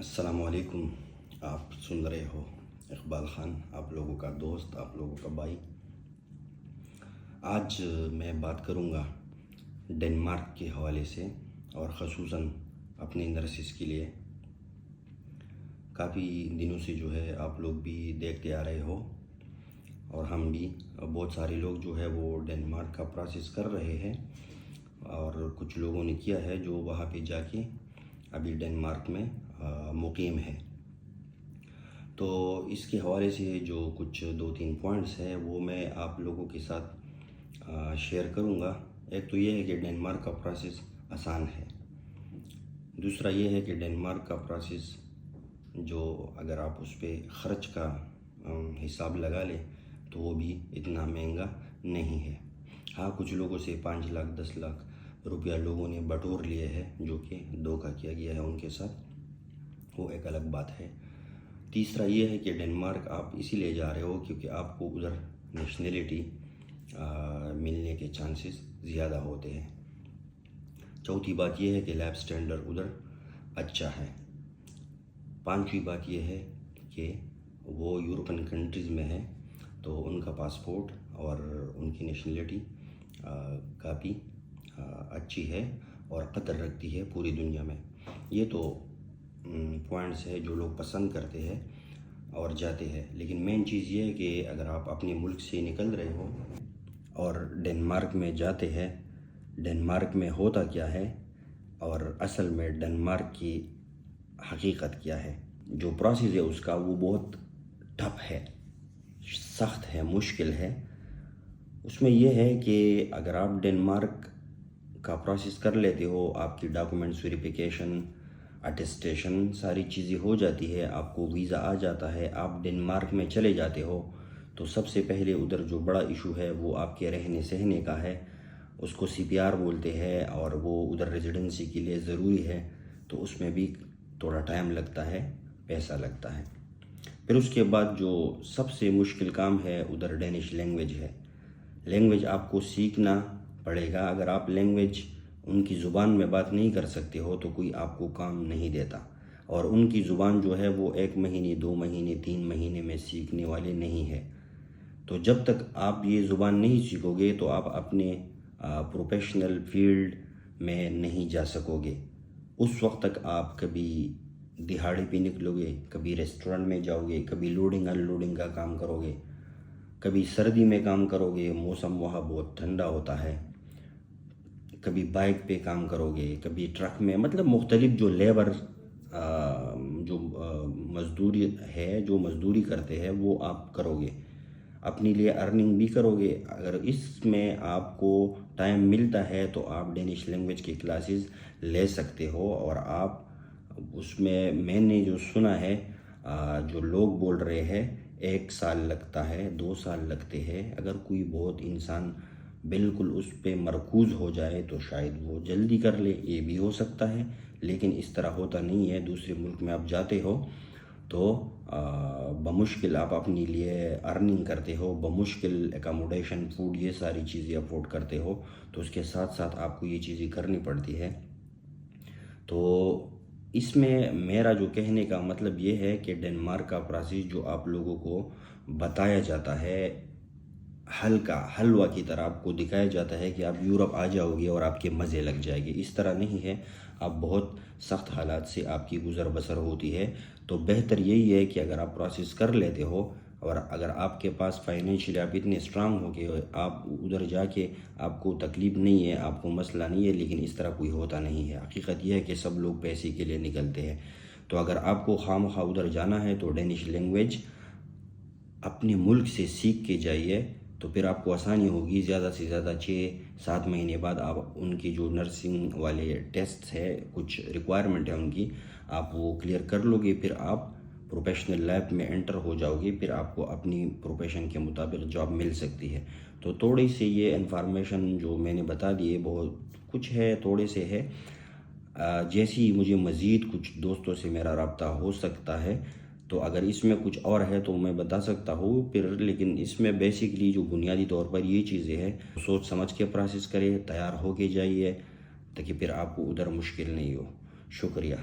السلام علیکم. آپ سن رہے ہو اقبال خان، آپ لوگوں کا دوست، آپ لوگوں کا بھائی. آج میں بات کروں گا ڈنمارک کے حوالے سے، اور خصوصاً اپنے نرسز کے لیے. کافی دنوں سے جو ہے آپ لوگ بھی دیکھتے آ رہے ہو، اور ہم بھی بہت سارے لوگ جو ہے وہ ڈنمارک کا پروسیس کر رہے ہیں، اور کچھ لوگوں نے کیا ہے جو وہاں پہ جا کے ابھی ڈنمارک میں مقیم ہے. تو اس کے حوالے سے جو کچھ 2-3 پوائنٹس ہیں وہ میں آپ لوگوں کے ساتھ شیئر کروں گا. ایک تو یہ ہے کہ ڈنمارک کا پروسیس آسان ہے. دوسرا یہ ہے کہ ڈنمارک کا پروسیس جو اگر آپ اس پہ خرچ کا حساب لگا لیں تو وہ بھی اتنا مہنگا نہیں ہے. ہاں، کچھ لوگوں سے 5 لاکھ 10 لاکھ روپیہ لوگوں نے بٹور لیے ہیں، جو کہ دھوکہ کیا گیا ہے ان کے ساتھ، وہ ایک الگ بات ہے. تیسرا یہ ہے کہ ڈنمارک آپ اسی لیے جا رہے ہو کیونکہ آپ کو ادھر نیشنلٹی ملنے کے چانسز زیادہ ہوتے ہیں. چوتھی بات یہ ہے کہ لائف سٹینڈرڈ ادھر اچھا ہے. پانچویں بات یہ ہے کہ وہ یورپین کنٹریز میں ہے، تو ان کا پاسپورٹ اور ان کی نیشنلٹی کافی اچھی ہے اور قدر رکھتی ہے پوری دنیا میں. یہ تو پوائنٹس ہے جو لوگ پسند کرتے ہیں اور جاتے ہیں. لیکن مین چیز یہ ہے کہ اگر آپ اپنے ملک سے نکل رہے ہو اور ڈنمارک میں جاتے ہیں، ڈنمارک میں ہوتا کیا ہے اور اصل میں ڈنمارک کی حقیقت کیا ہے. جو پروسیس ہے اس کا وہ بہت ٹف ہے، سخت ہے، مشکل ہے. اس میں یہ ہے کہ اگر آپ ڈنمارک کا پروسیس کر لیتے ہو، آپ کی ڈاکومنٹس ویریفیکیشن، اٹیسٹیشن ساری چیزیں ہو جاتی ہے، آپ کو ویزا آ جاتا ہے، آپ ڈنمارک میں چلے جاتے ہو، تو سب سے پہلے ادھر جو بڑا ایشو ہے وہ آپ کے رہنے سہنے کا ہے. اس کو CPR بولتے ہیں، اور وہ ادھر ریزیڈنسی کے لیے ضروری ہے. تو اس میں بھی تھوڑا ٹائم لگتا ہے، پیسہ لگتا ہے. پھر اس کے بعد جو سب سے مشکل کام ہے ادھر ڈینش لینگویج ہے. لینگویج آپ کو سیکھنا پڑے گا. اگر آپ لینگویج ان کی زبان میں بات نہیں کر سکتے ہو تو کوئی آپ کو کام نہیں دیتا. اور ان کی زبان جو ہے وہ 1 مہینے 2 مہینے 3 مہینے میں سیکھنے والے نہیں ہے. تو جب تک آپ یہ زبان نہیں سیکھو گے تو آپ اپنے پروفیشنل فیلڈ میں نہیں جا سکو گے. اس وقت تک آپ کبھی دہاڑی پہ نکلو گے، کبھی ریسٹورنٹ میں جاؤ گے، کبھی لوڈنگ ان لوڈنگ کا کام کرو گے، کبھی سردی میں کام کرو گے، موسم وہاں بہت ٹھنڈا ہوتا ہے، کبھی بائک پہ کام کرو گے، کبھی ٹرک میں. مطلب مختلف جو لیبر جو مزدوری ہے، جو مزدوری کرتے ہیں وہ آپ کرو گے. اپنے لیے ارننگ بھی کرو گے. اگر اس میں آپ کو ٹائم ملتا ہے تو آپ ڈینش لینگویج کی کلاسز لے سکتے ہو. اور آپ اس میں نے جو سنا ہے، جو لوگ بول رہے ہیں 1 سال لگتا ہے، 2 سال لگتے ہیں. اگر کوئی بہت انسان بالکل اس پہ مرکوز ہو جائے تو شاید وہ جلدی کر لے، یہ بھی ہو سکتا ہے. لیکن اس طرح ہوتا نہیں ہے. دوسرے ملک میں آپ جاتے ہو تو بمشکل آپ اپنے لیے ارننگ کرتے ہو، بمشکل اکاموڈیشن، فوڈ، یہ ساری چیزیں افورڈ کرتے ہو. تو اس کے ساتھ ساتھ آپ کو یہ چیزیں کرنی پڑتی ہے. تو اس میں میرا جو کہنے کا مطلب یہ ہے کہ ڈنمارک کا پروسیس جو آپ لوگوں کو بتایا جاتا ہے، ہلکا حلوہ کی طرح آپ کو دکھایا جاتا ہے کہ آپ یورپ آ جاؤ گے اور آپ کے مزے لگ جائے گے. اس طرح نہیں ہے. آپ بہت سخت حالات سے آپ کی گزر بسر ہوتی ہے. تو بہتر یہی ہے کہ اگر آپ پروسیس کر لیتے ہو، اور اگر آپ کے پاس فائنینشلی آپ اتنے اسٹرانگ ہو کہ آپ ادھر جا کے آپ کو تکلیف نہیں ہے، آپ کو مسئلہ نہیں ہے. لیکن اس طرح کوئی ہوتا نہیں ہے. حقیقت یہ ہے کہ سب لوگ پیسے کے لیے نکلتے ہیں. تو اگر آپ کو خواہ ادھر جانا ہے تو ڈینش لینگویج اپنے ملک سے سیکھ کے جائیے، تو پھر آپ کو آسانی ہوگی. زیادہ سے زیادہ 6-7 مہینے بعد آپ ان کی جو نرسنگ والے ٹیسٹ ہے، کچھ ریکوائرمنٹ ہے ان کی، آپ وہ کلیئر کر لو گے. پھر آپ پروفیشنل لیب میں انٹر ہو جاؤ گے. پھر آپ کو اپنی پروفیشن کے مطابق جاب مل سکتی ہے. تو تھوڑی سی یہ انفارمیشن جو میں نے بتا دی ہے، بہت کچھ ہے، تھوڑے سے ہے. جیسی مجھے مزید کچھ دوستوں سے میرا رابطہ ہو سکتا ہے، تو اگر اس میں کچھ اور ہے تو میں بتا سکتا ہوں پھر. لیکن اس میں بیسکلی جو بنیادی طور پر یہ چیزیں ہیں، سوچ سمجھ کے پروسیس کرے، تیار ہو کے جائیے، تاکہ پھر آپ کو ادھر مشکل نہیں ہو. شکریہ.